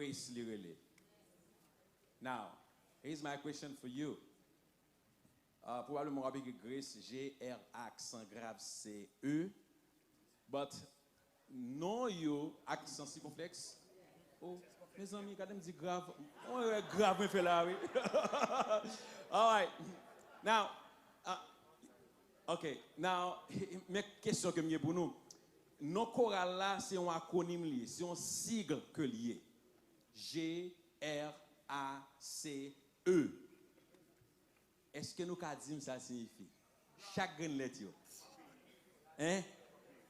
grace literally. Now, here's my question for you. Probablement avec grace, G-R accent grave C-E. But non yo accent circonflexe. Oh, mes amis, quand même dit grave. Oh, grave me fait là, oui. All right. Now, OK. Now, mes questions que j'ai pour nous. Non choral là, c'est un acronyme lié, c'est un sigle que lié. G-R-A-C-E. Est-ce que nous avons dit ça signifie? Chaque grain lettre. Hein?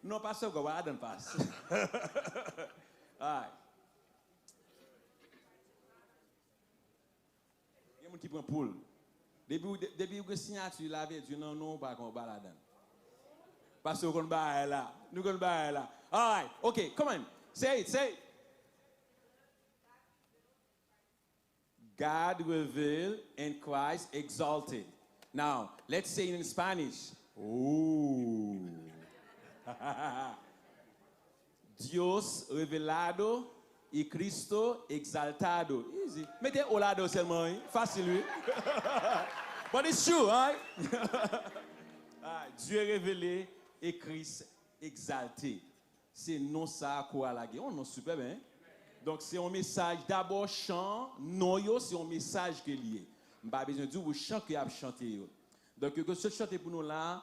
Non, pas ça, I don't pass. All right. Il y a un qui prend poule. Depuis que signature là, dit non, non, pas qu'on va là-dedans. Parce qu'on va là. Nous qu'on va là. All right. Okay, come on. Say it, say it. God revealed and Christ exalted. Now, let's say it in Spanish. Ooh. Dios revelado y Cristo exaltado. Easy. Mettez au lado seulement. Facile. But it's true, right? Dieu révélé et Christ exalté. C'est non ça quoi la guerre. On non super bien. Donc c'est un message d'abord chant, non yo c'est un message qui est lié. Pas besoin de dire vous chant que a chanter. Donc que ce chanter pour nous là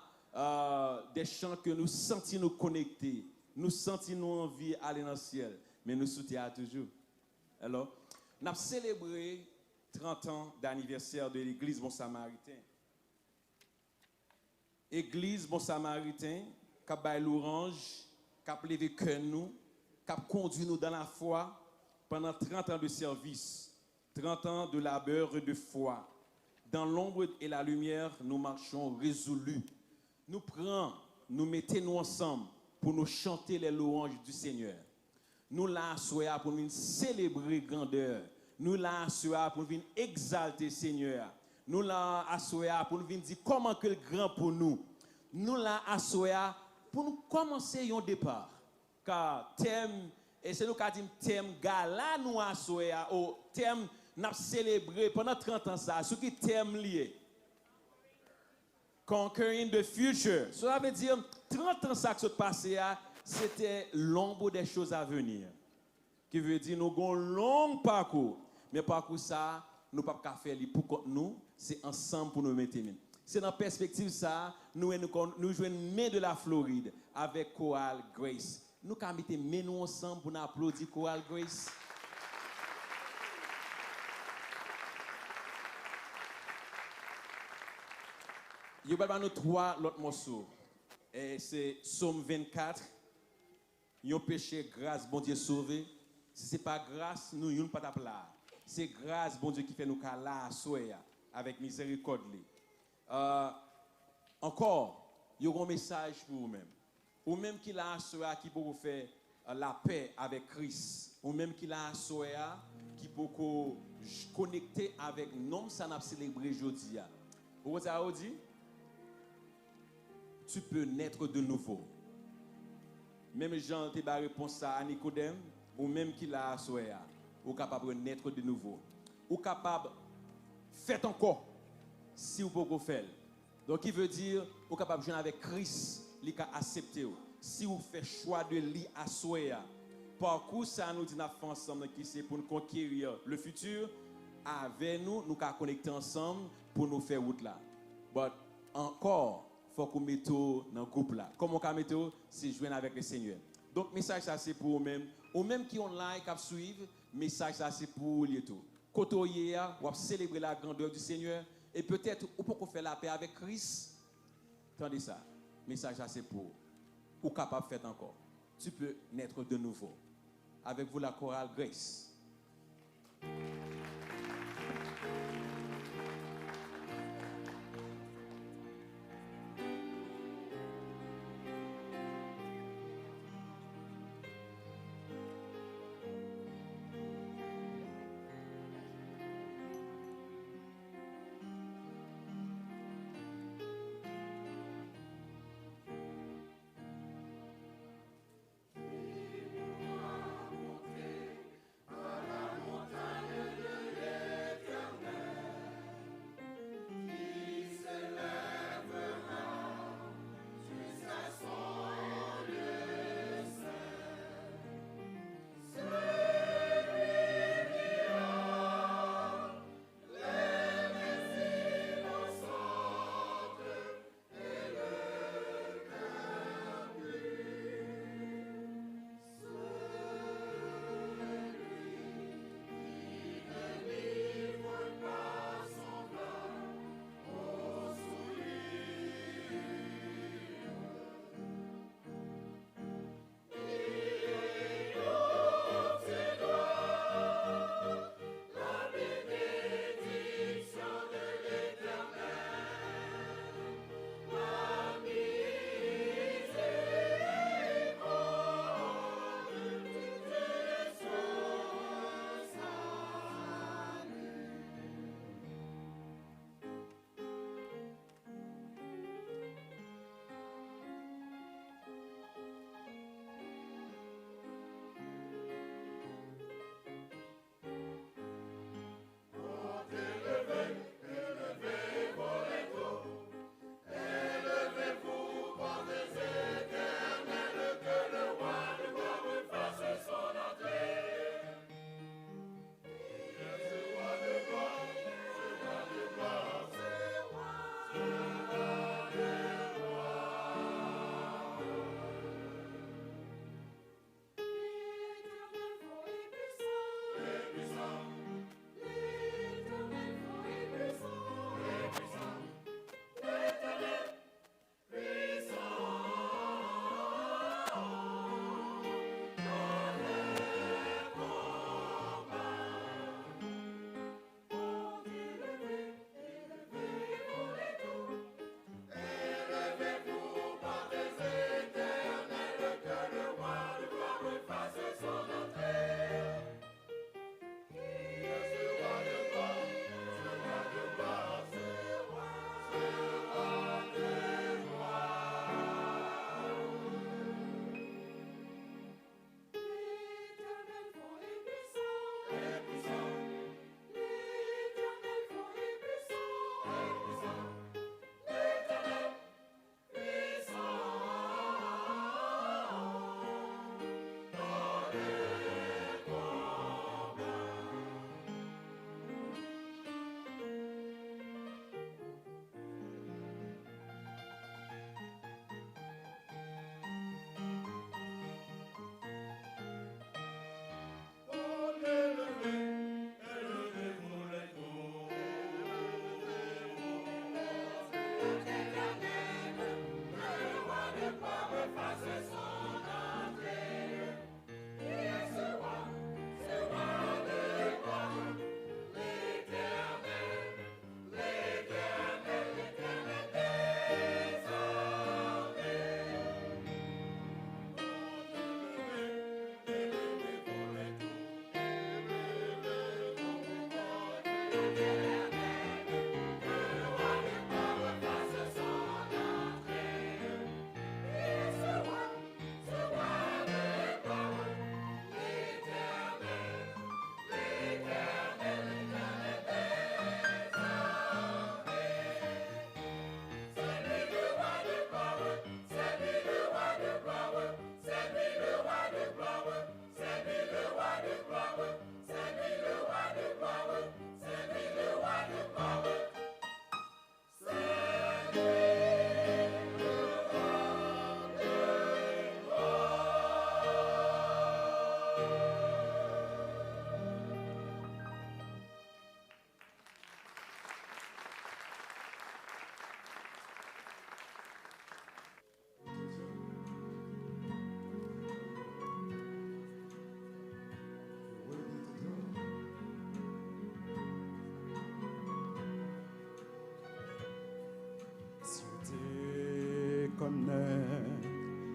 des chants que nous sentons nous connecter, nous sentons nous envie aller dans le ciel, mais nous soutiens toujours. Alors, nous avons célébré 30 ans d'anniversaire de l'église Bon Samaritain. Église Bon Samaritain qui a baillé l'orange, qui a levé cœur nous, qui a conduit nous dans la foi pendant 30 ans de service, 30 ans de labeur et de foi. Dans l'ombre et la lumière, nous marchons résolus. Nous prenons, nous mettons ensemble pour nous chanter les louanges du Seigneur. Nous l'assoyons pour nous célébrer grandeur. Nous l'assoyons pour nous exalter Seigneur. Nous l'assoyons pour nous dire comment que le grand pour nous. Nous l'assoyons pour nous commencer un départ. Car thème, et c'est nous qui disons thème gala nous assoyons au thème nous avons célébré pendant 30 ans ça. Ce qui est thème lié. Conquering the future. Cela veut dire 30 ans ça que se passé c'était l'ombre des choses à venir. Qui veut dire nous avons un long parcours. Mais parcours ça, nous ne pouvons pas faire pour nous, c'est ensemble pour nous mettre. C'est dans la perspective ça, nous jouons une main de la Floride avec Choral Grace. Nous pouvons mettre nous ensemble pour nous applaudir Choral Grace. Il y a nous 3 autres morceaux. Et c'est Psaume 24. Yon péché, grâce, bon Dieu sauvé. Si ce n'est pas grâce, nous ne pas là. C'est grâce, bon Dieu, qui fait nous là, avec miséricorde. Encore, il y a un message pour vous-même. Ou même qui l'a soya, qui peut vous faire la paix avec Christ. Ou même qui l'a soya, qui peut vous connecter avec nous, ça n'a pas célébré aujourd'hui. Vous avez dit? Tu peux naître de nouveau. Même Jean te ba réponse à Nicodème, ou même qui l'a soya, ou capable de naître de nouveau. Ou capable faites encore si vous pouvez faire. Donc il veut dire ou capable de jouer avec Christ, il a accepté. Si vous faites choix de lui à soya. Parcours ça nous dit n'a fait ensemble qui c'est pour nous conquérir le futur avec nous nous connecter ensemble pour nous faire route là. But encore faut qu'on mette dans le groupe là. Comment on mette c'est joindre avec le Seigneur. Donc message ça c'est pour vous-même, ou même qui online qui suivent, message ça c'est pour les tout. Côtoyer ou célébrer la grandeur du Seigneur et peut-être ou pour faire la paix avec Christ. Attendez ça. Message ça c'est pour ou capable de faire encore. Tu peux naître de nouveau. Avec vous la chorale Grace. À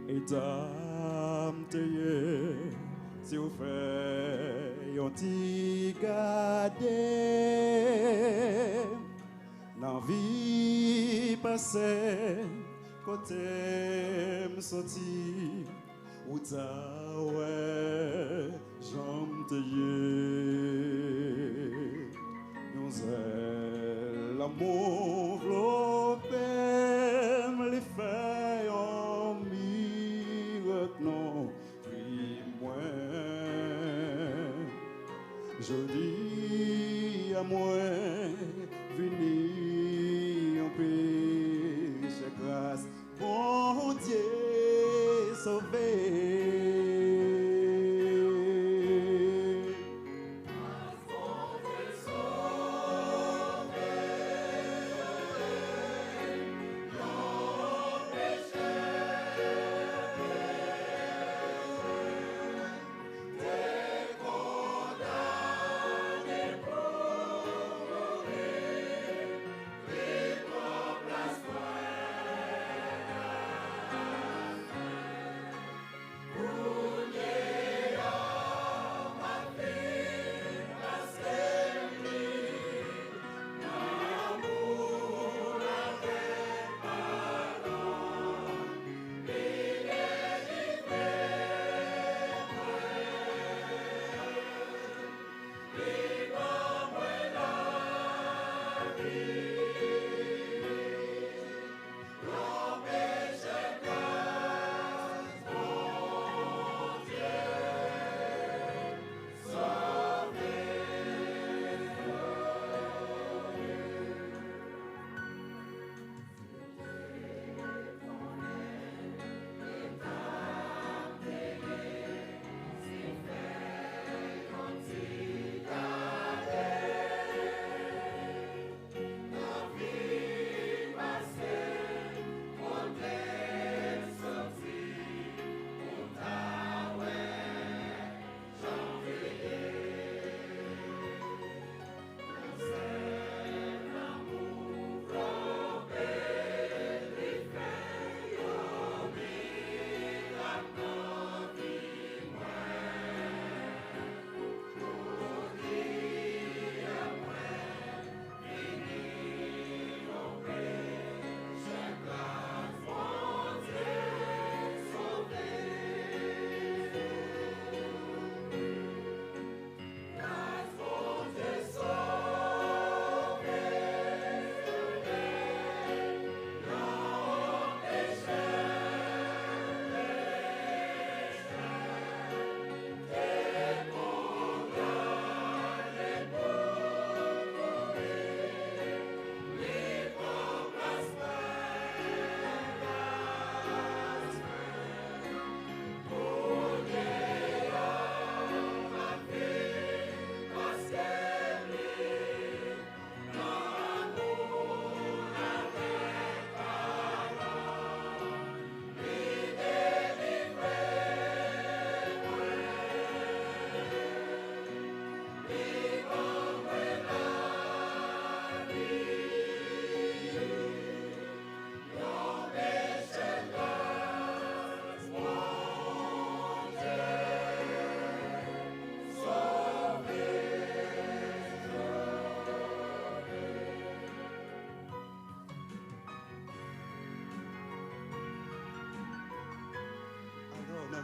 et t'amteye si vous faites un petit garder dans vie passée côté me sorti ou ta ouais j'amteye nous l'amour l'opème les faits en miracle non puis moi je dis à moi venir en péché grâce bon Dieu sauver.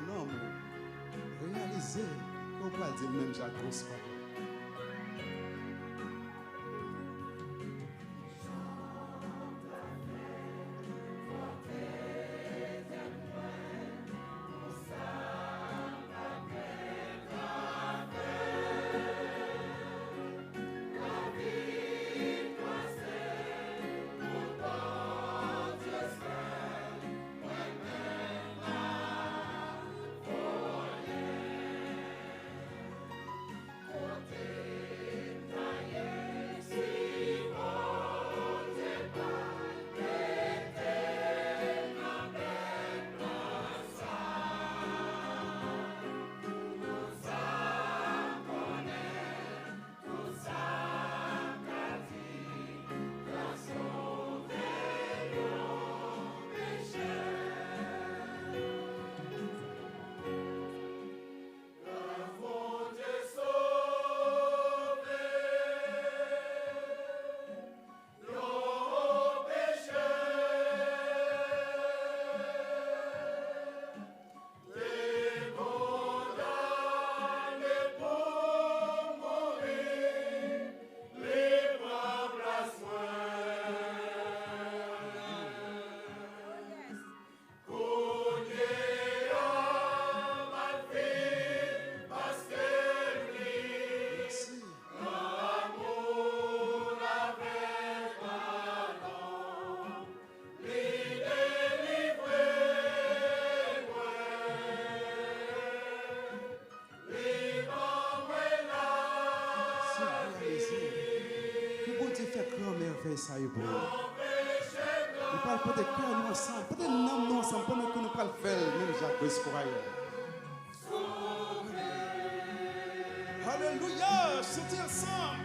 Non, réalisez qu'on va dire même Jacques Oscar. faire ça pour nous. Nous parlons pas de cœur nous ensemble, pas de nom nous ensemble, pendant que nous parlons faire, même Jacques Escoraille. Alléluia, chantez ensemble.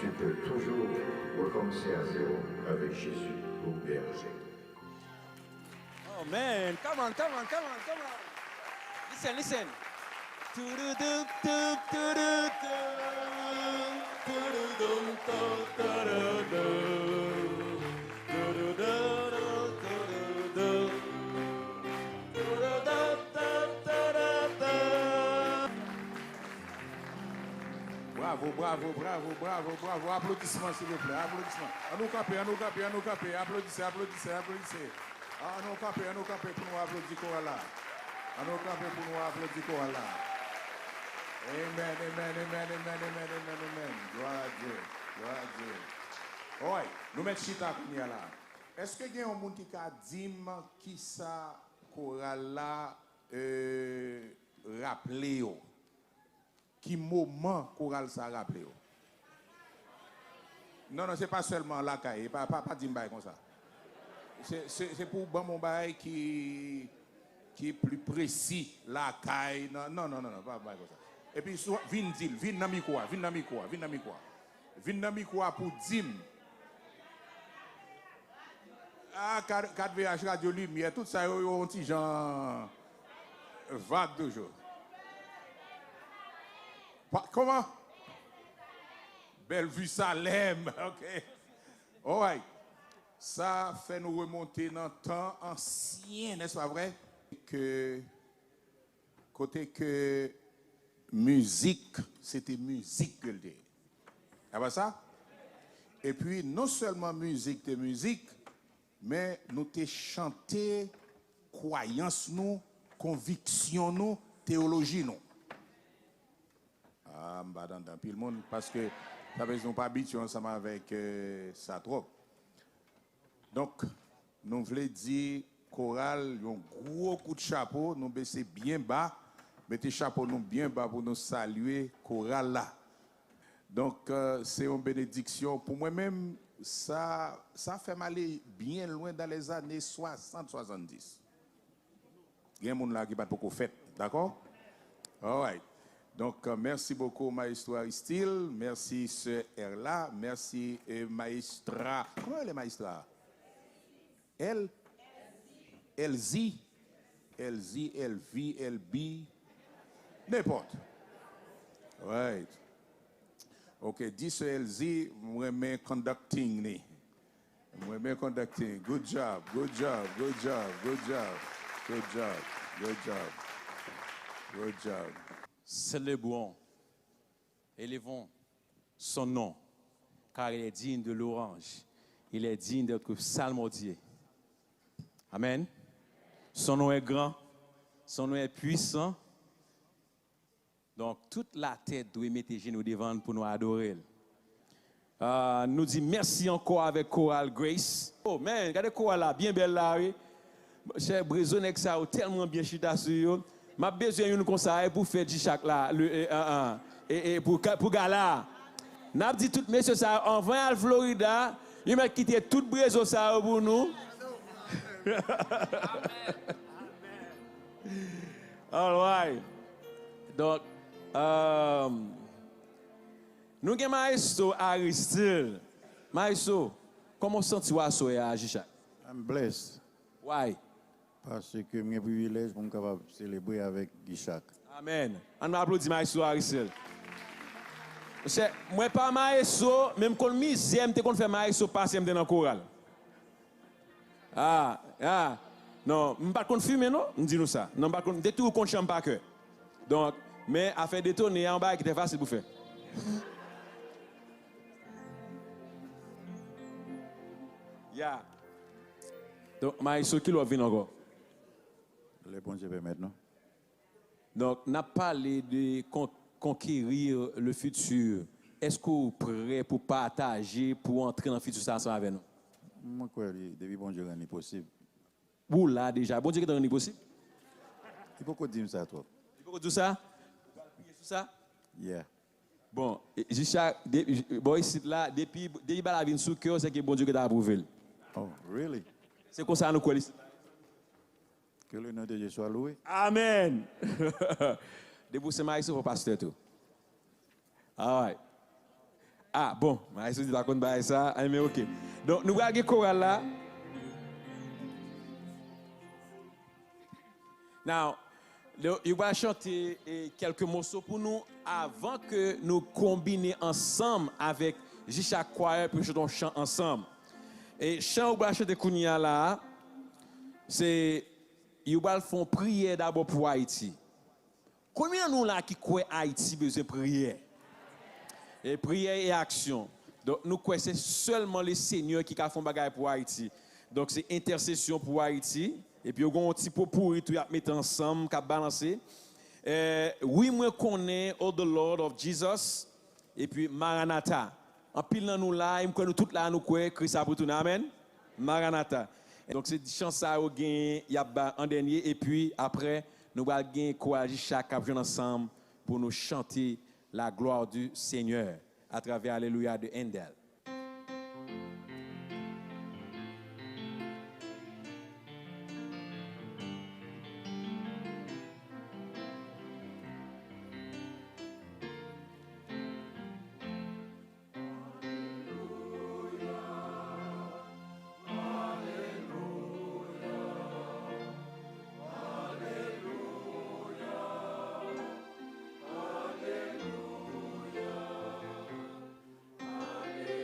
tu peux toujours recommencer à zéro avec Jésus pour berger. Oh man, come on. Listen. Bravo. Applaudissements, s'il vous plaît. Applaudissements. À nous camper. Applaudissez. À nous camper pour nous applaudir Korala. À nous camper pour nous applaudir Korala. Amen. Gloire à Dieu. Oui, nous mettons chita là. Est-ce que il y a un monde qui a dit qui ça Korala rappelé? Qui moment choral ça rappelé? Non, c'est pas seulement la caille, pas dire comme ça. C'est pour bon mon bail qui est plus précis la caille. Non, pas comme ça. Et puis vin dans micro pour dire ah 4 VH radio lumière tout ça un petit genre vague toujours. Comment? Bellevue Salem, ok. All right. Ça fait nous remonter dans le temps ancien, n'est-ce pas vrai? Côté que musique, c'était musique que le dit. Ah bah ça? Et puis, non seulement musique, mais nous t'ai chanté croyance nous, conviction nous, théologie nous. Ah, je ne dans le monde parce que ça veut dire pas habitué ensemble avec ça trop. Donc, nous voulons dire, chorale, un gros coup de chapeau, nous baissons bien bas, mettez chapeau nous bien bas pour nous saluer, chorale là. Donc, c'est une bénédiction. Pour moi-même, ça fait m'aller bien loin dans les années 60-70. Il y a des gens là qui ne pas beaucoup fait, d'accord? All right. Donc, merci beaucoup, Maestro Aristide. Merci, Sœur Erla. Merci, Maestra. Comment elle est, Maestra? Elle? Elzie? Elzie, Elvi, Elbi. N'importe. Right. OK, dis Sœur Elzie, moi, je conducting. Good job. Célébrons, élevons son nom, car il est digne de l'orange. Il est digne d'être psalmodié. Amen. Son nom est grand, son nom est puissant. Donc, toute la tête doit mettre les genoux devant pour nous adorer. Nous dit merci encore avec Choral Grace. Oh, man, regardez Choral là, bien belle là, oui. Cher Bréson, ça tellement bien chita sur eux. M'a besoin d'une conseil pour faire du chaque là et pour gala. N'a dit tout messieurs ça en va à Florida, il m'a quitté tout Brésil ça pour nous. All right. Donc nous avons Maestro Aristide. Maestro, comment sens-tu à soya Jishak? I'm blessed. Why? Parce que j'ai un privilège pour me capable célébrer avec Guichak. Amen. On m'applaudit Maestro Aristide. Moi pas Maestro, même quand misère te qu'on fait Maestro passer dans le choral. Non, je ne pas qu'on fumer non, on dit nous ça. Non pas qu'on de tout qu'on chante pas que. Donc mais à faire détourner en bas qui était facile pour faire. Yeah. Donc Maestro qui vient encore. Le bon Dieu permet maintenant. Donc, on a parlé de conquérir le futur. Est-ce que vous êtes prêt pour partager, pour entrer dans le futur ensemble avec nous? Moi, quoi, depuis bon Dieu, c'est possible. Vous là déjà, bon Dieu, c'est possible? Il faut qu'on dise ça, toi. Il faut qu'on dise ça? Vous allez prier sur ça? Yeah. Bon, ici là, depuis la vie sous cœur, c'est que bon Dieu qui t'a approuvé. Oh, really? C'est comme ça nous quoi ici? Que le nom de Dieu soit loué. Amen. Depuis ce matin, il faut pasteur tout. All right. Ah, bon, je suis d'accord avec ça, mais ok. Donc, nous allons chorale là. Now, il va chanter quelques morceaux pour nous avant que nous combinions ensemble avec Jisha Choir pour chanter un chant ensemble. Et chant ou va chanter Kounia là, c'est il va faire prière d'abord pour Haïti. Combien de nous là qui croient Haïti besoin de prière? Et prière et action. Donc nous croyons c'est seulement le Seigneur qui a fait bagage pour Haïti. Donc c'est intercession pour Haïti. Et puis on a un petit peu pourri tout à mettre ensemble, à balancer. Oui, moi connais Oh the Lord of Jesus. Et puis Maranatha. En pile dans nous là, nous connaissons tout là, nous croyons Christ a retourné. Amen. Maranatha. Donc c'est une chance à gagner, il y a en dernier. Et puis après, nous allons gagner courage chaque jour ensemble pour nous chanter la gloire du Seigneur à travers Alléluia de Handel. Alléluia.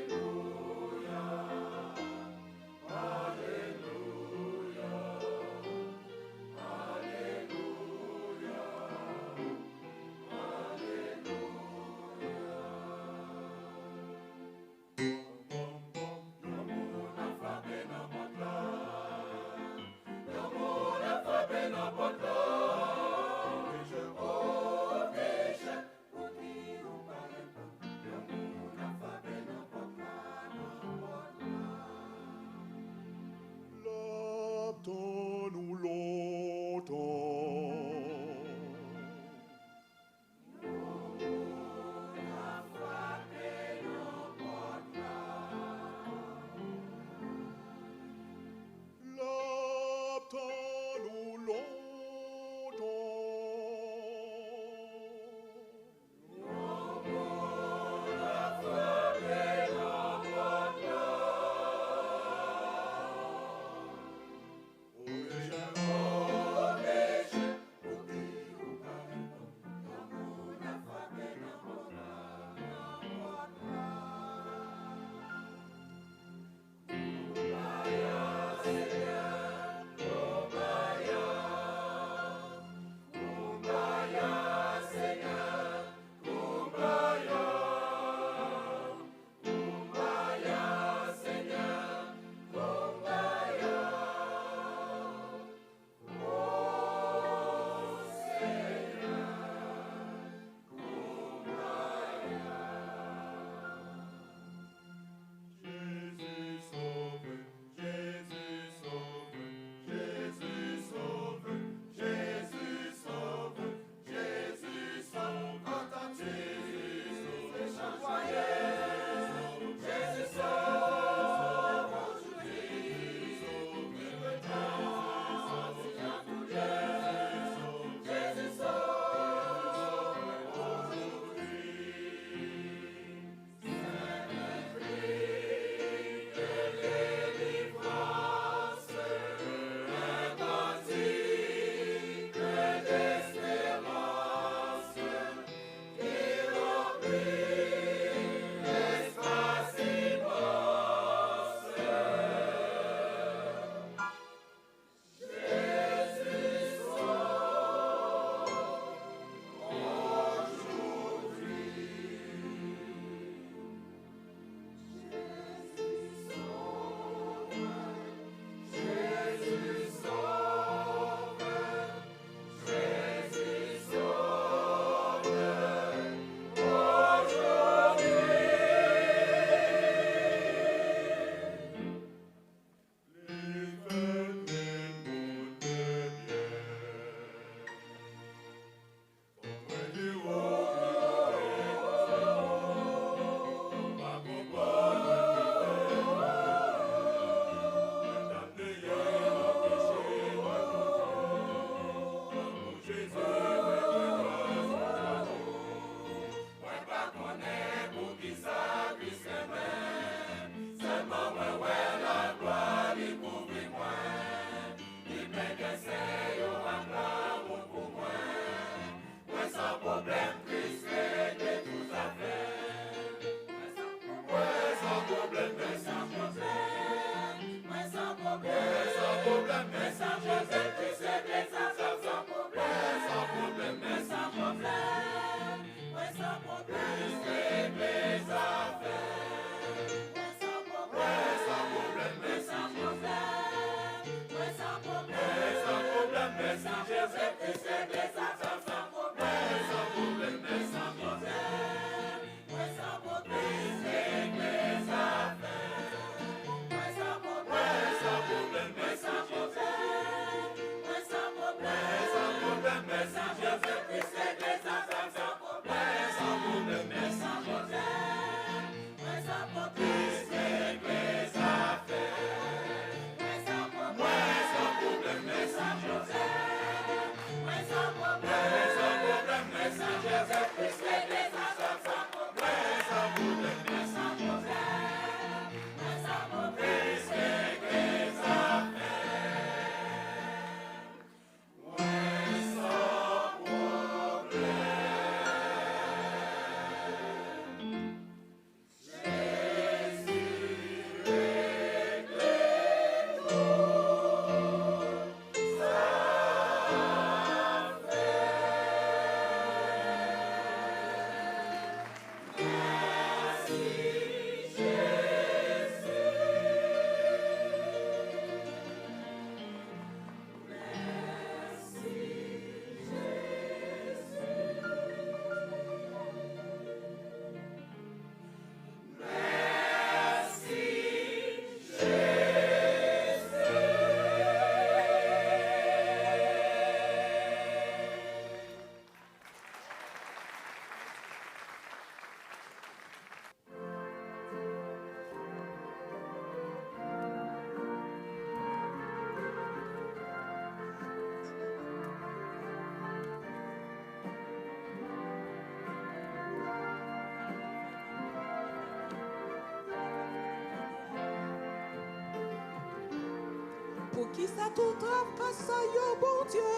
Pour qui ça tout travail, ça y est, bon Dieu.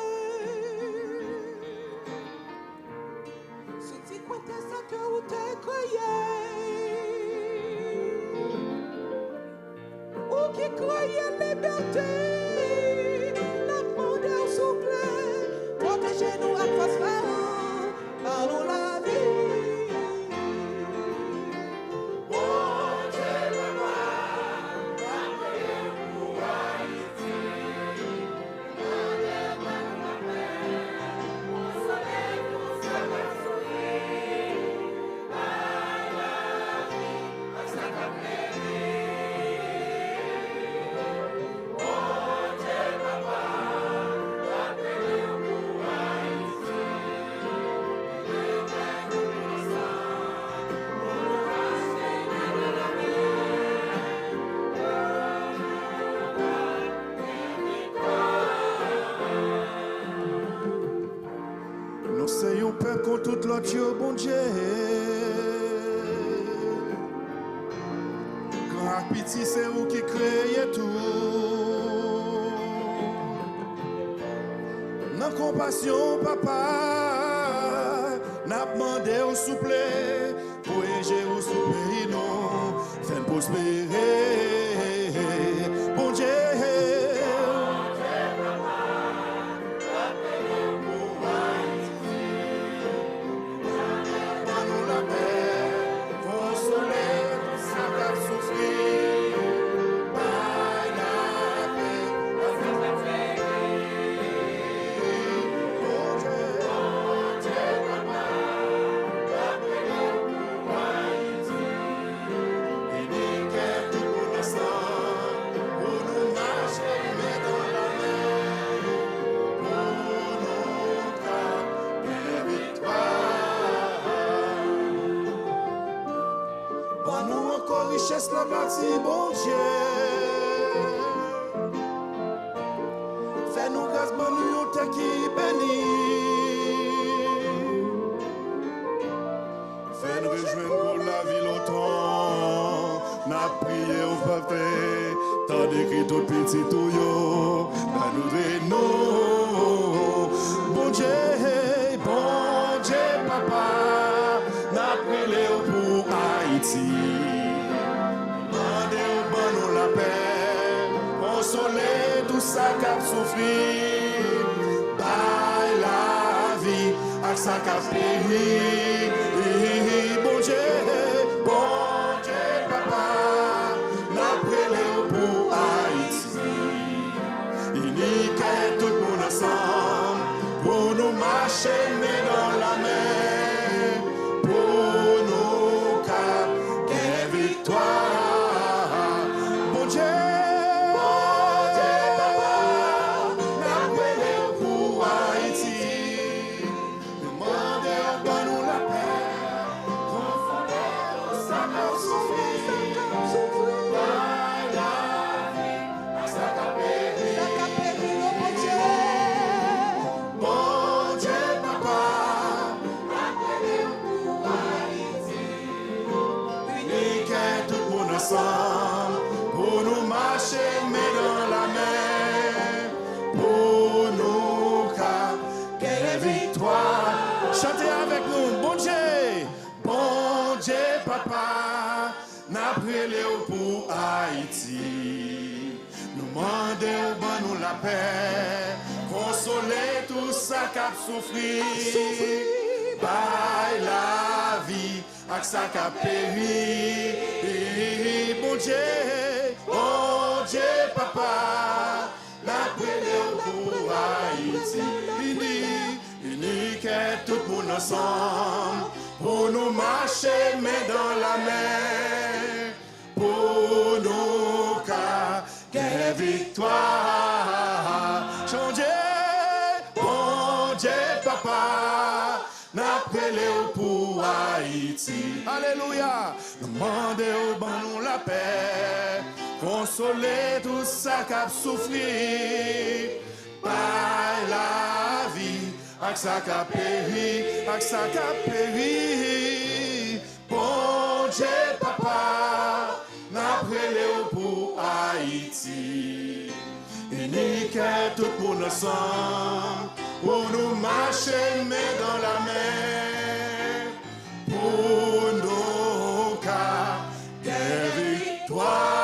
Si tu comptes ça que vous t'es créé. Ou qui croyait liberté, la demande s'il vous plaît, protégez-nous à face pharaon, allons la vie. Oh Dieu, pour Haïti, on soleil, on nous c'est un peuple contre tout l'autre, Dieu, bon Dieu. Grand petit, c'est vous qui créez tout. Dans compassion, papa, n'a demandé au souple, voyager au souple, non, faire prospérer, bon Dieu. Richesse la partie, bon Dieu. Fais-nous grâce, bon nous, t'es qui béni. Fais-nous rejoindre pour la vie longtemps. N'a prié au papa, t'as décrit tout petit tout yo. T'as nous non. Bon Dieu, papa. N'a prié pour Haïti. Consoler tout ça qu'a souffert, bail la vie, avec ça qu'a péri. Bon Dieu, papa, n'a prélé pour Haïti. Il n'y a tout le monde ensemble pour nous marcher, mais dans la mer, pour nous cap, quelle victoire. Bon Dieu. Pour nous marcher, mais dans la mer, pour nous car quelle victoire. Chantez avec nous, bon Dieu, papa, n'a prié pour Haïti. Nous demandons bon nous la paix, consoler tout ça qu'a souffri, par la vie, avec ça qu'a péri. Bon Dieu, papa, la prière pour Haïti. Unique tout le monde ensemble, pour nous marcher, mais dans la mer, pour nous car quelle victoire. Bon Dieu, papa, n'a prière pour Haïti. Alléluia. Demandez au bon nous la paix, consoler tout ça qu'a souffri, par la vie, avec ça qu'a péri, bon Dieu, papa, n'a prié pour Haïti. qu'est tout le monde ensemble pour nous marcher main dans la main pour nos cas des victoires.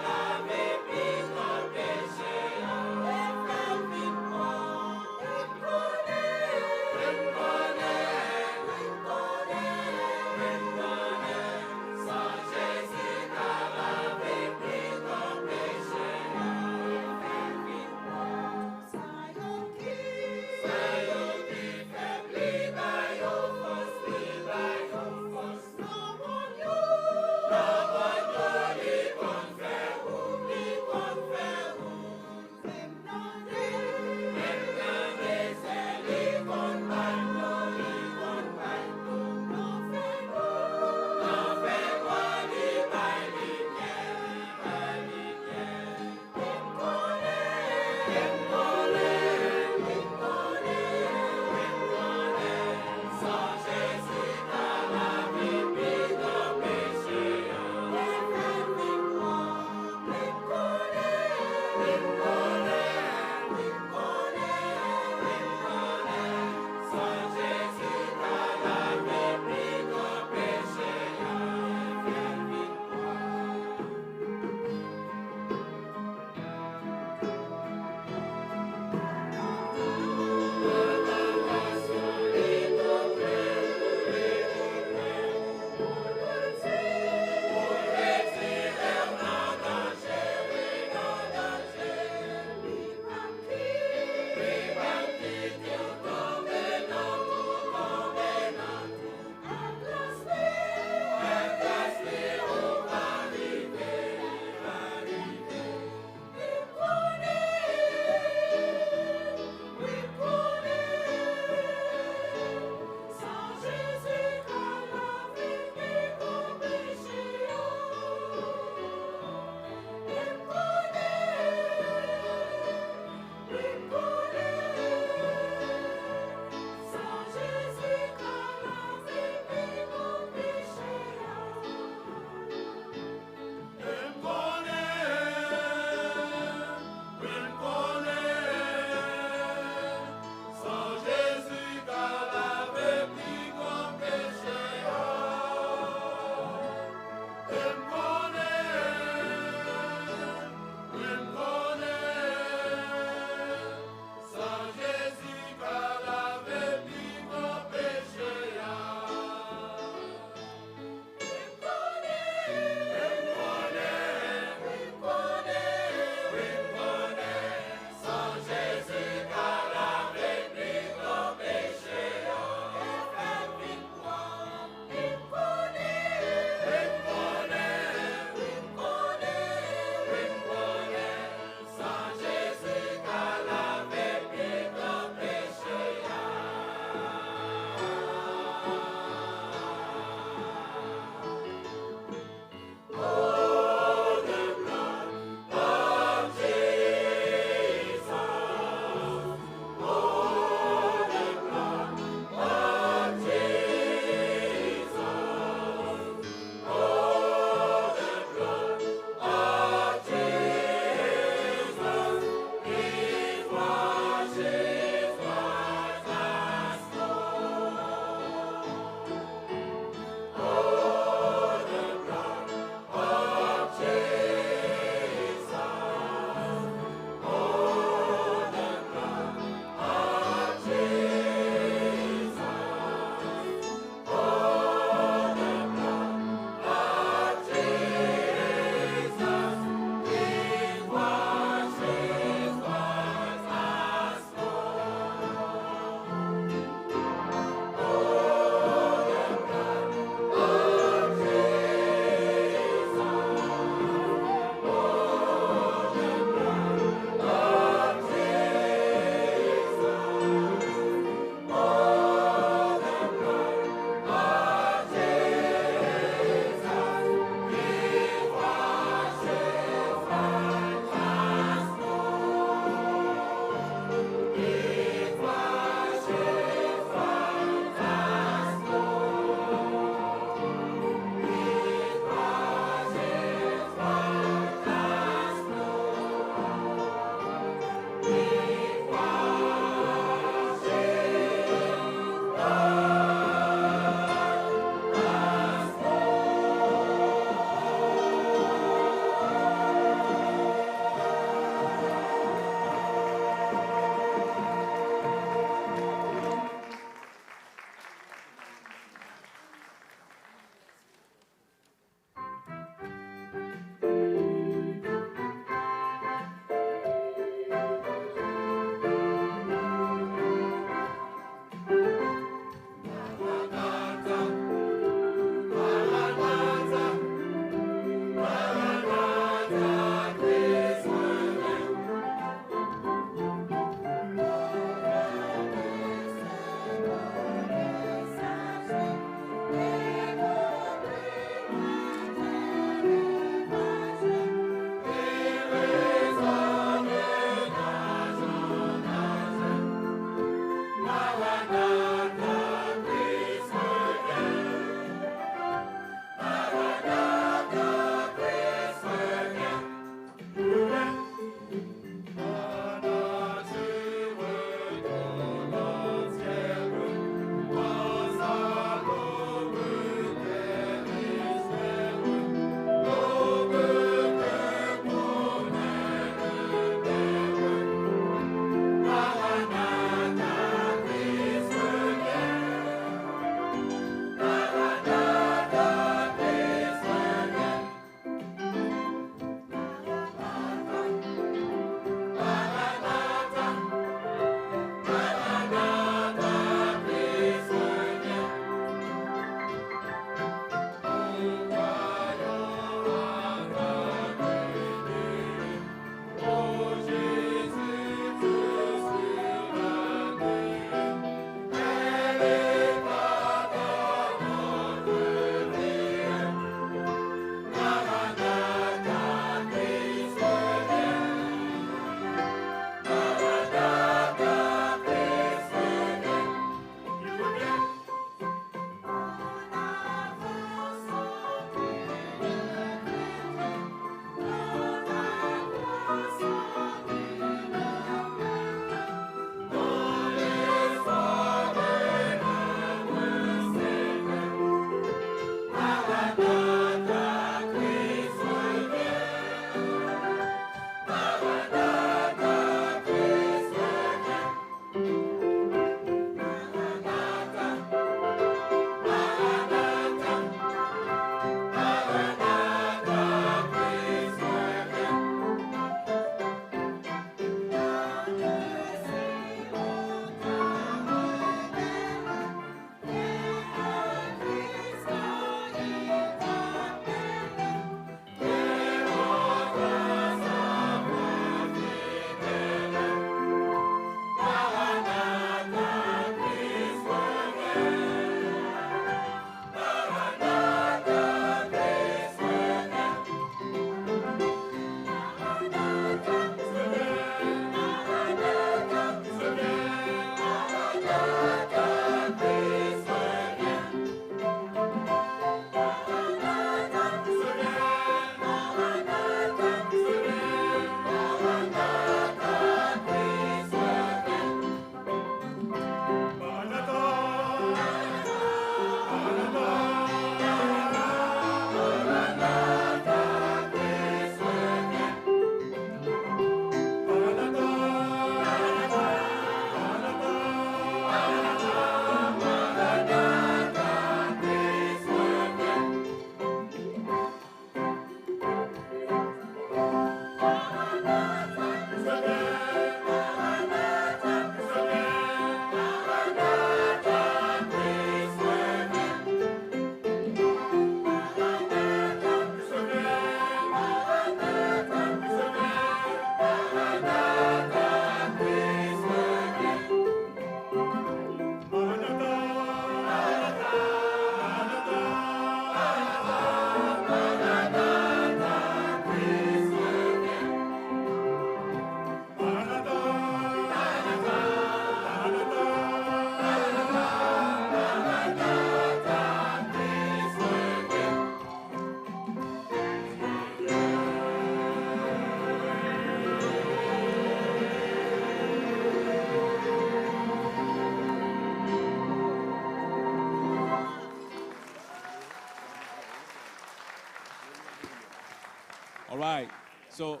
All right. So,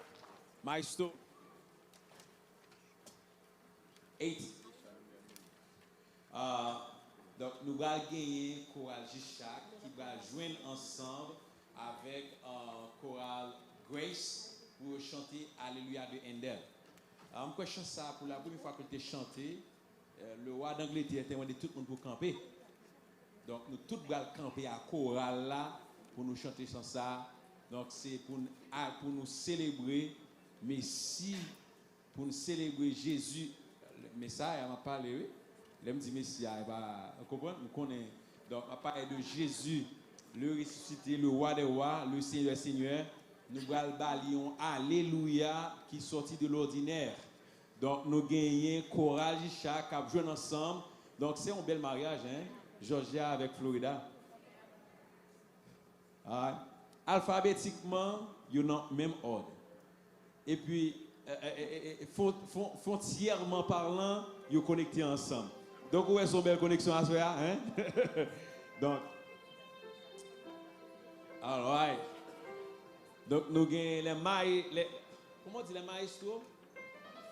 Maestro. 8. Donc, nous allons gagner Chorale Jichak qui va joindre ensemble avec Chorale Grace pour chanter Alléluia de Handel. Alors, je chante ça pour la première fois que tu as chanté. Le roi d'Angleterre était demandé tout le monde pour camper. Donc, nous tous allons camper à Chorale là pour nous chanter sans ça. Donc, c'est pour nous célébrer Messie, pour nous célébrer Jésus. Le Messiah m'a parlé, oui. Il me dit Messia, vous comprenez? Nous connaissons. Donc, on parle de Jésus, le ressuscité, le roi des rois, le Seigneur des seigneurs. Nous allons Alléluia qui sortit de l'ordinaire. Donc, nous gagnons Chorale Jichak qui jouent ensemble. Donc, c'est un bel mariage, hein? Georgia avec Florida. Right. Alphabétiquement, ils ont le même ordre. Et puis, foncièrement parlant, ils sont connectés ensemble. Donc, où est-ce une belle connexion à soi, hein? Donc, all right. Donc, nous avons les comment on dit les maestros?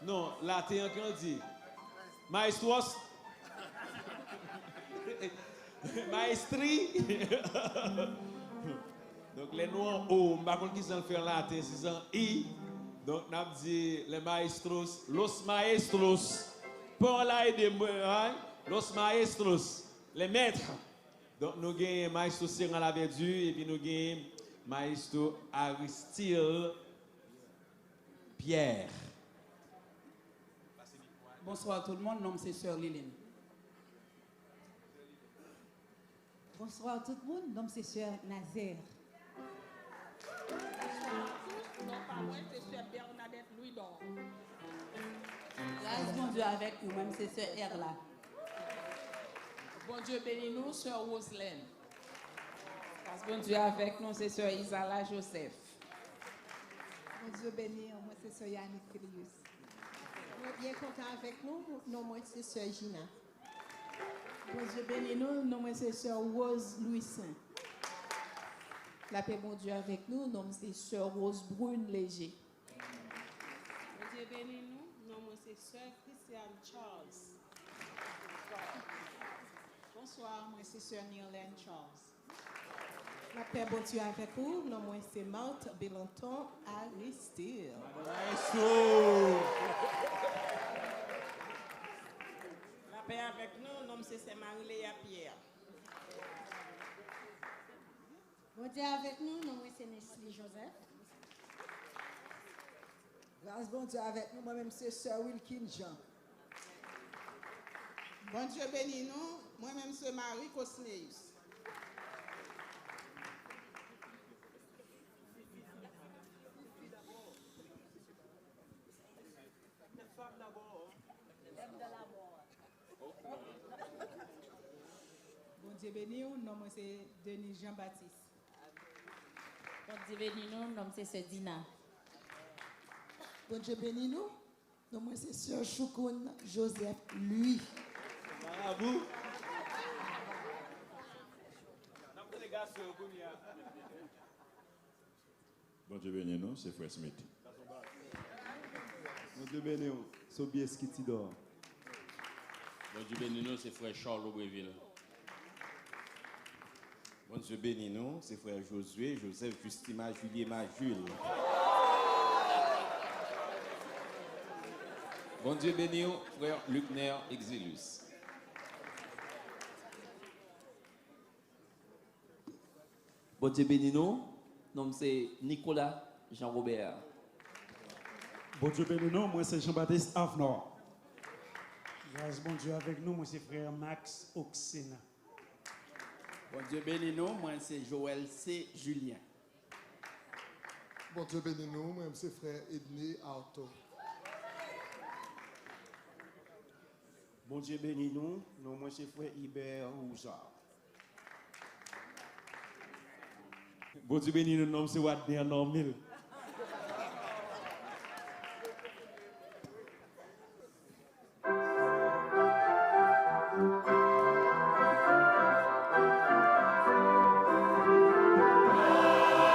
Non, là, tu as dit. Maestros? Maestri? Donc, les noms en haut, je ne sais pas qui sont fait en latin, c'est en I. Donc, on a dit les maestros, los maestros. Pour là et moi, los maestros, les maîtres. Donc, nous avons maestro Séran la Verdu et puis nous avons maestro Aristide Pierre. Bonsoir tout le monde, nom c'est Sœur Liline. Bonsoir tout le monde, nom c'est Sœur Nazaire. Non, pas moi, c'est Sœur Bernadette Louis-Dor. Grâce bon Dieu avec vous, même c'est Sœur Erla. Bon Dieu bénis nous, Sœur Roselaine. Grâce bon Dieu avec nous, c'est Sœur Isala Joseph. Bon Dieu béni, moi c'est Sœur Yannick Crius. Bien content avec nous, non moi c'est Sœur Gina. Bon Dieu bénis nous, non moi c'est Sœur Rose Louis Saint. La paix, bon Dieu, avec nous. Nom c'est Sœur Rose Brune Léger. Bon Dieu bénis nous. Nom c'est Sœur Christiane Charles. Bonsoir, moi c'est Sœur Nirlène Charles. La paix, bon Dieu, avec vous. Non, moi c'est Marthe Belanton Aristide. La paix avec nous. Nom c'est Marie-Léa Pierre. Bon Dieu avec nous, non, moi c'est Nestlé Joseph. Grâce bon Dieu avec nous, moi-même c'est Sœur Wilkin Jean. Bon Dieu bénis nous, moi-même c'est Marie Cosneus. Bon Dieu bénis nous, non, moi c'est Denis Jean-Baptiste. Bon Dieu bénis nous, nom c'est Sœur Dina. Bon Dieu bénis nous, nom moi c'est Sœur Choukoun Joseph lui. Bravo. Bon Dieu bénis nous, c'est Frère Smith. Bon Dieu bénis nous, Sobieski Tidor. Bon Dieu bénis nous, c'est Frère Charles Aubreville. Bon Dieu bénis nous, c'est frère Josué, Joseph, Justima, Juliema, Jules. Bon Dieu bénis nous, frère Lucner Exilus. Bon Dieu bénis nous, nom c'est Nicolas Jean-Robert. Bon Dieu bénis nous, moi c'est Jean-Baptiste Avenor. Grâce bon Dieu avec nous, moi c'est frère Max Oxena. Bon Dieu bénis nous, moi c'est Joël C. Julien. Bon Dieu bénis nous, moi c'est frère Edney Arto. Bon Dieu bénis nous, moi c'est frère Hubert Roussard. Bon Dieu bénis nous, nom c'est Wadner Normil.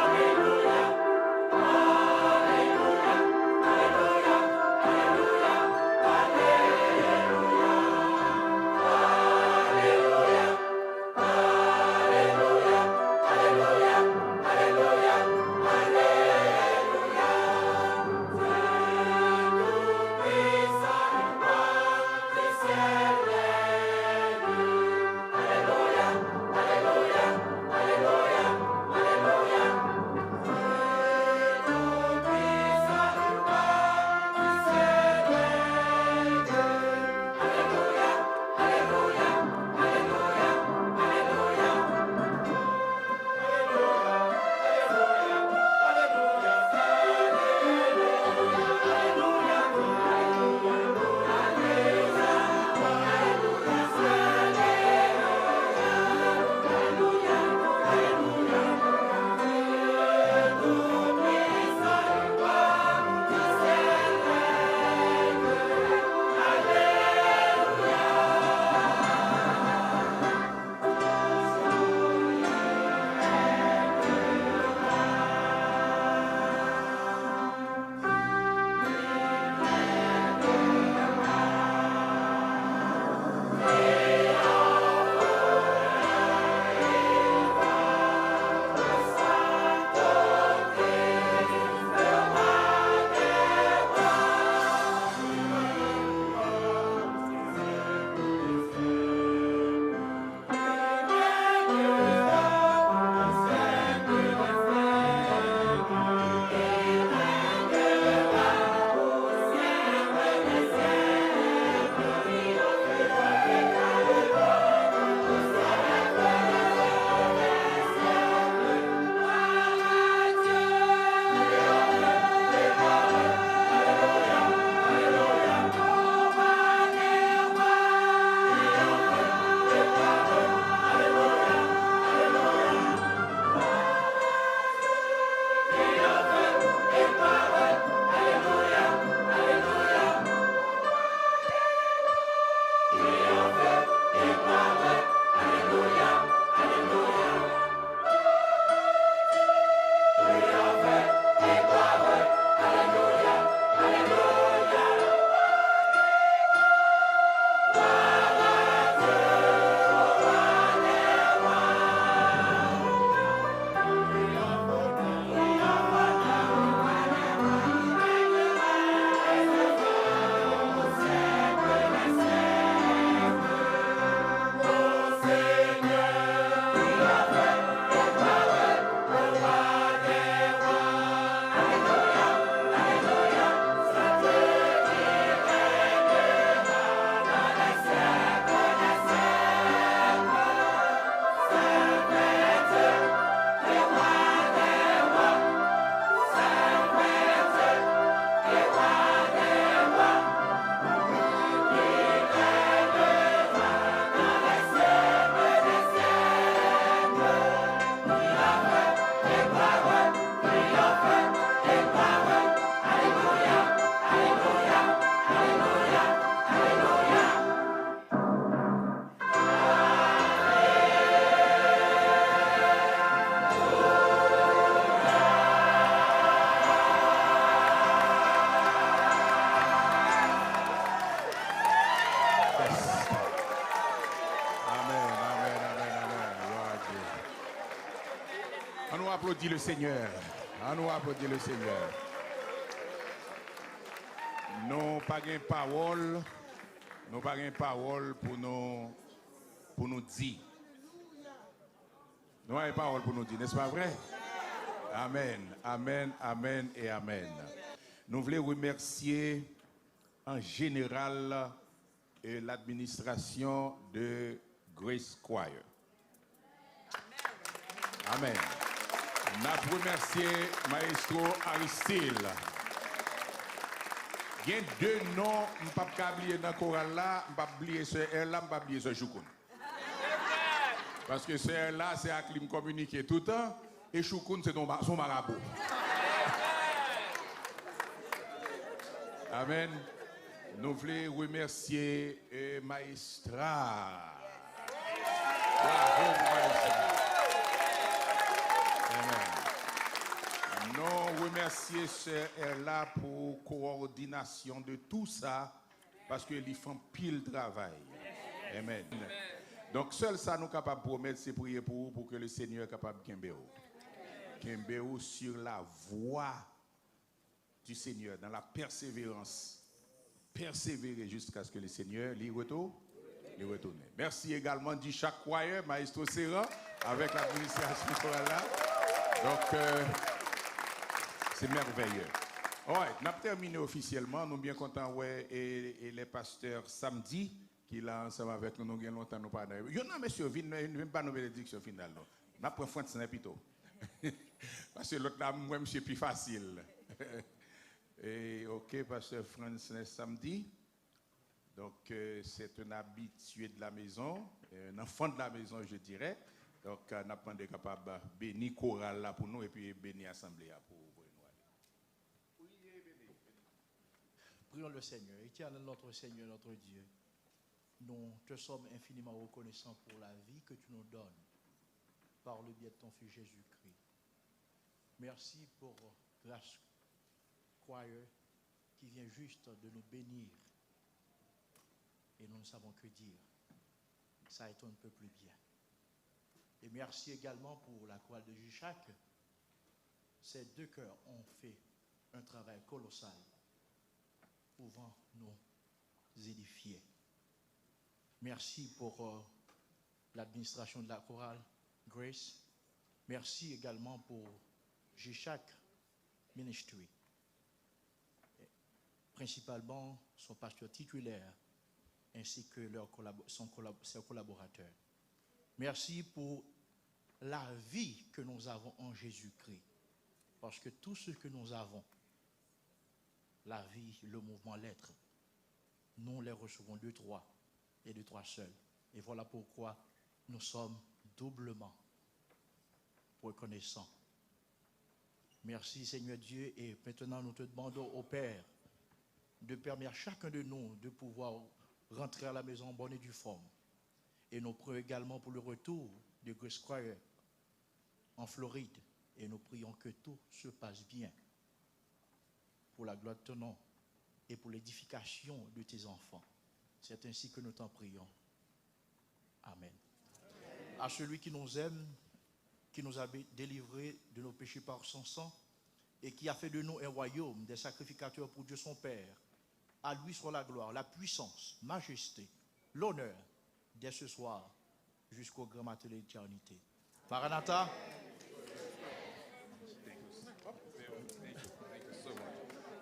Alléluia. On nous applaudit le Seigneur. On nous applaudit le Seigneur. Nous pas de parole. Nous pas de parole pour nous dire. Nous avons une parole pour nous dire, n'est-ce pas vrai? Amen, amen, amen et amen. Nous voulons remercier en général l'administration de Grace Choir. Amen. Nous remercions Maestro Aristide. Il y a deux noms, je ne peux pas oublier dans le choral là, je ne peux pas oublier ce R là, je ne peux pas oublier ce Choukoun. Parce que ce R là, c'est à qui me communiquer tout le temps, et Choukoun, c'est son marabout. Amen. Nous voulons remercier Maestra. Bravo, Maestra. Amen. Nous remercions Sœur Erla pour coordination de tout ça, parce qu'ils font pile travail. Amen. Donc, seul ça nous capable de promettre, c'est prier pour vous, pour que le Seigneur soit capable de Kembéo sur la voie du Seigneur, dans la persévérance. Persévérer jusqu'à ce que le Seigneur l'y retourne. Merci également du chaque choir, Maestro Serra, avec l'administration chorale. Donc, c'est merveilleux. Ouais, on a terminé officiellement. Nous sommes bien contents, ouais, et les pasteurs samedi, qui là ensemble avec nous, nous avons longtemps nous pas. Il y en a, monsieur, même pas nos bénédictions finales. On a pris fin de semaine plutôt. Parce que l'autre là, moi, c'est plus facile. Et ok, pasteur Francis samedi. Donc, c'est un habitué de la maison, un enfant de la maison, je dirais. Donc, on a pas capable de bénir chorale là pour nous et puis bénir l'assemblée pour nous aller. Prions le Seigneur. Éternel notre Seigneur, notre Dieu, nous te sommes infiniment reconnaissants pour la vie que tu nous donnes par le biais de ton Fils Jésus-Christ. Merci pour Grace Choir qui vient juste de nous bénir. Et nous ne savons que dire. Ça étonne un peu plus bien. Et merci également pour la chorale de Gichac. Ces deux chœurs ont fait un travail colossal, pouvant nous édifier. Merci pour l'administration de la chorale Grace. Merci également pour Gichac Ministry, principalement son pasteur titulaire, ainsi que ses collaborateurs. Merci pour la vie que nous avons en Jésus-Christ. Parce que tout ce que nous avons, la vie, le mouvement, l'être, nous les recevons de trois et de trois seuls. Et voilà pourquoi nous sommes doublement reconnaissants. Merci Seigneur Dieu, et maintenant nous te demandons au Père de permettre à chacun de nous de pouvoir rentrer à la maison en bonne et due forme. Et nous prions également pour le retour de Grace Choir en Floride. Et nous prions que tout se passe bien pour la gloire de ton nom et pour l'édification de tes enfants. C'est ainsi que nous t'en prions. Amen. À celui qui nous aime, qui nous a délivrés de nos péchés par son sang et qui a fait de nous un royaume, des sacrificateurs pour Dieu son Père, à lui soit la gloire, la puissance, majesté, l'honneur, dès ce soir jusqu'au grand matin de l'éternité. Maranatha.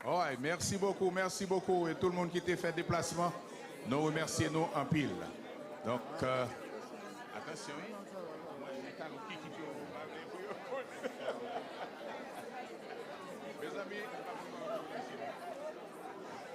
Ouais, merci beaucoup. Et tout le monde qui t'a fait déplacement, nous remercions nous en pile. Donc, attention, moi je suis allé qui peut. Mes amis,